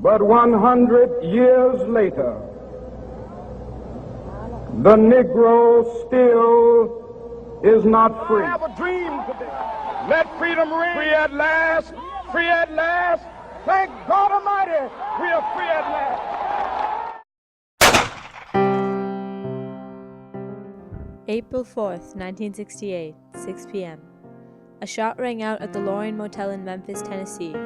But 100 years later, the Negro still is not free. I have a dream today. Let freedom ring. Free at last. Free at last. Thank God Almighty, we are free at last. April 4th, 1968, 6 p.m. A shot rang out at the Lorraine Motel in Memphis, Tennessee.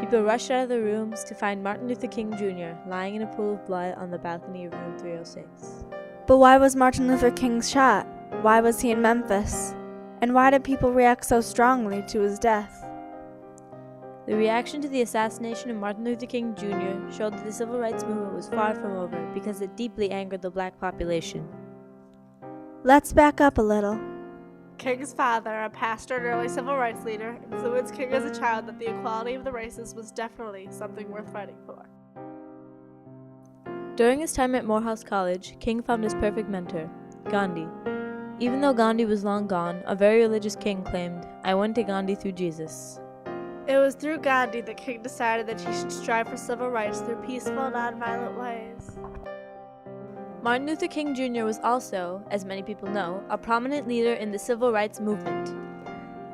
People rushed out of the rooms to find Martin Luther King Jr. lying in a pool of blood on the balcony of room 306. But why was Martin Luther King shot? Why was he in Memphis? And why did people react so strongly to his death? The reaction to the assassination of Martin Luther King Jr. showed that the civil rights movement was far from over because it deeply angered the black population. Let's back up a little. King's father, a pastor and early civil rights leader, influenced King as a child that the equality of the races was definitely something worth fighting for. During his time at Morehouse College, King found his perfect mentor, Gandhi. Even though Gandhi was long gone, a very religious King claimed, "I went to Gandhi through Jesus." It was through Gandhi that King decided that he should strive for civil rights through peaceful, nonviolent ways. Martin Luther King Jr. was also, as many people know, a prominent leader in the civil rights movement.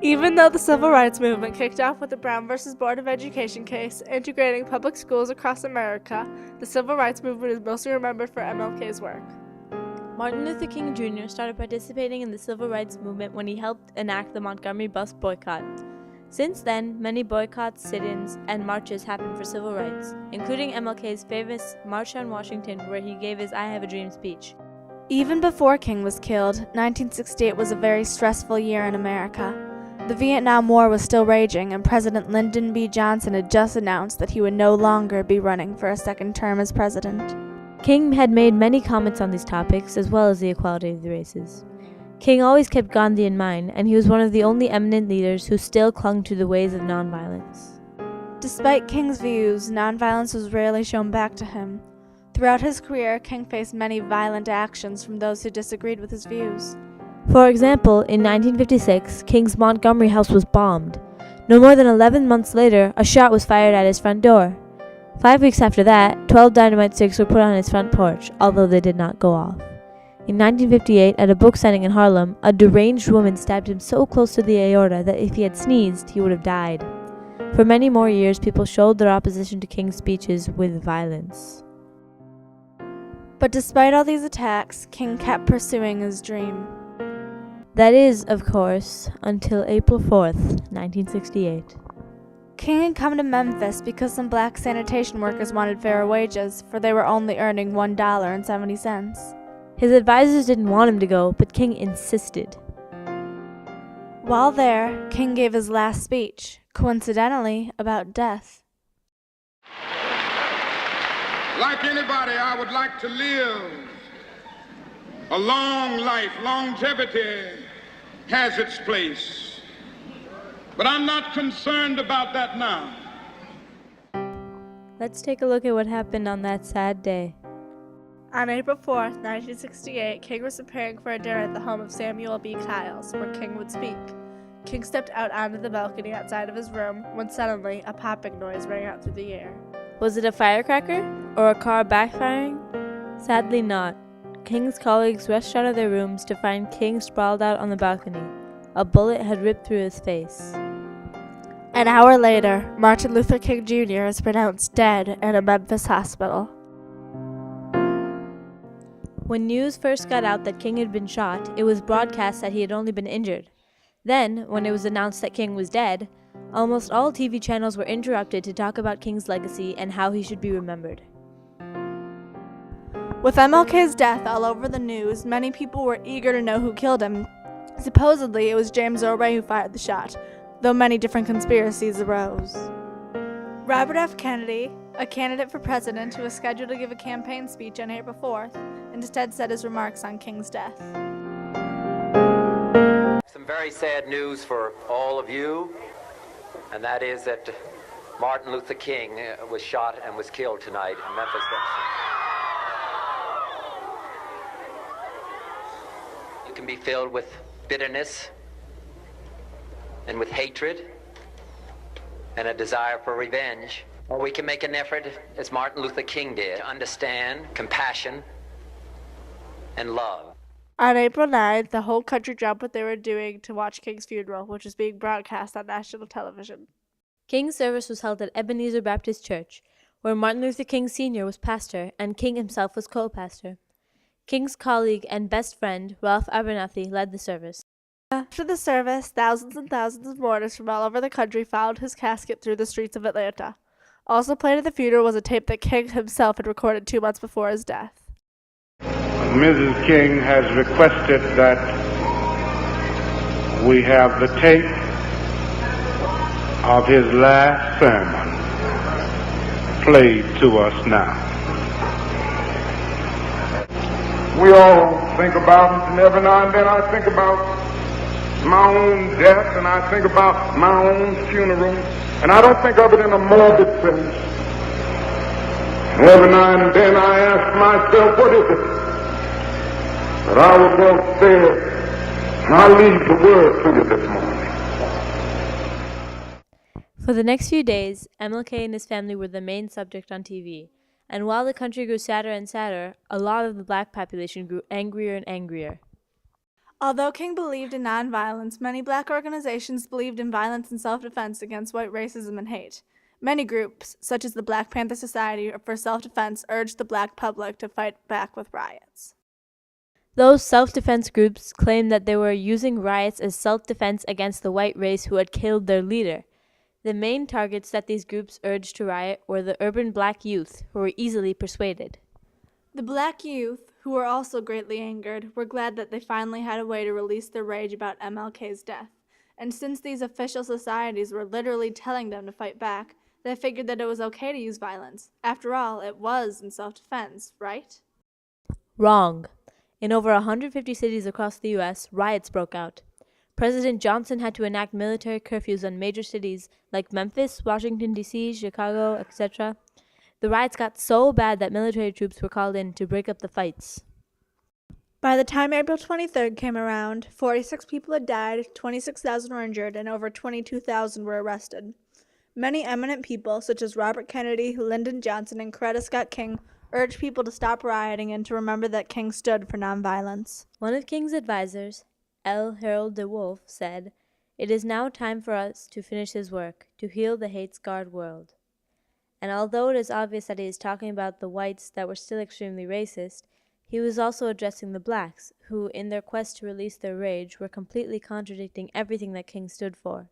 Even though the civil rights movement kicked off with the Brown versus Board of Education case, integrating public schools across America, the civil rights movement is mostly remembered for MLK's work. Martin Luther King Jr. started participating in the civil rights movement when he helped enact the Montgomery bus boycott. Since then, many boycotts, sit-ins, and marches happened for civil rights, including MLK's famous March on Washington, where he gave his I Have a Dream speech. Even before King was killed, 1968 was a very stressful year in America. The Vietnam War was still raging, and President Lyndon B. Johnson had just announced that he would no longer be running for a second term as president. King had made many comments on these topics, as well as the equality of the races. King always kept Gandhi in mind, and he was one of the only eminent leaders who still clung to the ways of nonviolence. Despite King's views, nonviolence was rarely shown back to him. Throughout his career, King faced many violent actions from those who disagreed with his views. For example, in 1956, King's Montgomery house was bombed. No more than 11 months later, a shot was fired at his front door. 5 weeks after that, 12 dynamite sticks were put on his front porch, although they did not go off. In 1958, at a book signing in Harlem, a deranged woman stabbed him so close to the aorta that if he had sneezed, he would have died. For many more years, people showed their opposition to King's speeches with violence. But despite all these attacks, King kept pursuing his dream. That is, of course, until April 4th, 1968. King had come to Memphis because some black sanitation workers wanted fairer wages, for they were only earning $1.70. His advisors didn't want him to go, but King insisted. While there, King gave his last speech, coincidentally about death. Like anybody, I would like to live a long life. Longevity has its place. But I'm not concerned about that now. Let's take a look at what happened on that sad day. On April 4th, 1968, King was preparing for a dinner at the home of Samuel B. Kiles, where King would speak. King stepped out onto the balcony outside of his room when suddenly a popping noise rang out through the air. Was it a firecracker? Or a car backfiring? Sadly not. King's colleagues rushed out of their rooms to find King sprawled out on the balcony. A bullet had ripped through his face. An hour later, Martin Luther King Jr. is pronounced dead in a Memphis hospital. When news first got out that King had been shot, it was broadcast that he had only been injured. Then, when it was announced that King was dead, almost all TV channels were interrupted to talk about King's legacy and how he should be remembered. With MLK's death all over the news, many people were eager to know who killed him. Supposedly, it was James Earl Ray who fired the shot, though many different conspiracies arose. Robert F. Kennedy, a candidate for president who was scheduled to give a campaign speech on April 4th, instead said his remarks on King's death. Some very sad news for all of you, and that is that Martin Luther King was shot and was killed tonight in Memphis. You can be filled with bitterness and with hatred and a desire for revenge, Or we can make an effort, as Martin Luther King did, to understand compassion and love. On April 9th, the whole country dropped what they were doing to watch King's funeral, which was being broadcast on national television. King's service was held at Ebenezer Baptist Church, where Martin Luther King Sr. was pastor and King himself was co-pastor. King's colleague and best friend, Ralph Abernathy, led the service. After the service, thousands and thousands of mourners from all over the country followed his casket through the streets of Atlanta. Also played at the funeral was a tape that King himself had recorded 2 months before his death. Mrs. King has requested that we have the tape of his last sermon played to us now. We all think about it, and every now and then I think about my own death, and I think about my own funeral, and I don't think of it in a morbid sense. And every now and then I ask myself, what is it that I was going to say? And I'll leave the word to you this morning. For the next few days, MLK and his family were the main subject on TV, and while the country grew sadder and sadder, a lot of the black population grew angrier and angrier. Although King believed in nonviolence, many black organizations believed in violence and self-defense against white racism and hate. Many groups, such as the Black Panther Society for Self-Defense, urged the black public to fight back with riots. Those self-defense groups claimed that they were using riots as self-defense against the white race who had killed their leader. The main targets that these groups urged to riot were the urban black youth, who were easily persuaded. The black youth, who were also greatly angered, were glad that they finally had a way to release their rage about MLK's death. And since these official societies were literally telling them to fight back, they figured that it was okay to use violence. After all, it was in self-defense, right? Wrong. In over 150 cities across the U.S., riots broke out. President Johnson had to enact military curfews on major cities like Memphis, Washington, D.C., Chicago, etc. The riots got so bad that military troops were called in to break up the fights. By the time April 23rd came around, 46 people had died, 26,000 were injured, and over 22,000 were arrested. Many eminent people, such as Robert Kennedy, Lyndon Johnson, and Coretta Scott King, urged people to stop rioting and to remember that King stood for nonviolence. One of King's advisors, L. Harold DeWolf, said, "It is now time for us to finish his work, to heal the hate-scarred world." And although it is obvious that he is talking about the whites that were still extremely racist, he was also addressing the blacks, who, in their quest to release their rage, were completely contradicting everything that King stood for.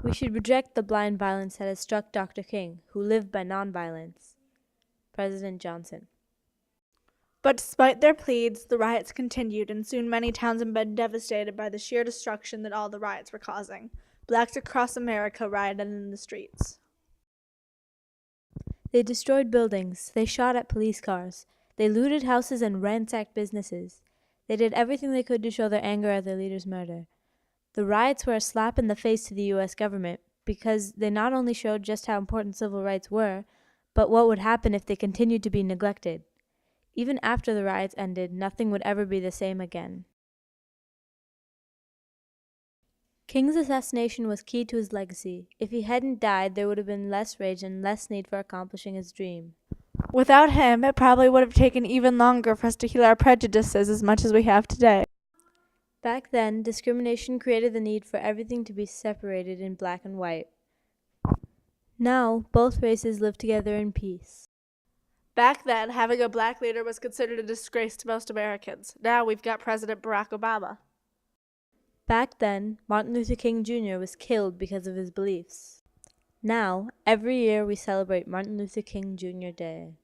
We should reject the blind violence that has struck Dr. King, who lived by nonviolence. President Johnson. But despite their pleas, the riots continued, and soon many towns had been devastated by the sheer destruction that all the riots were causing. Blacks across America rioted in the streets. They destroyed buildings, they shot at police cars, they looted houses and ransacked businesses. They did everything they could to show their anger at their leader's murder. The riots were a slap in the face to the U.S. government because they not only showed just how important civil rights were, but what would happen if they continued to be neglected. Even after the riots ended, nothing would ever be the same again. King's assassination was key to his legacy. If he hadn't died, there would have been less rage and less need for accomplishing his dream. Without him, it probably would have taken even longer for us to heal our prejudices as much as we have today. Back then, discrimination created the need for everything to be separated in black and white. Now, both races live together in peace. Back then, having a black leader was considered a disgrace to most Americans. Now we've got President Barack Obama. Back then, Martin Luther King Jr. was killed because of his beliefs. Now, every year we celebrate Martin Luther King Jr. Day.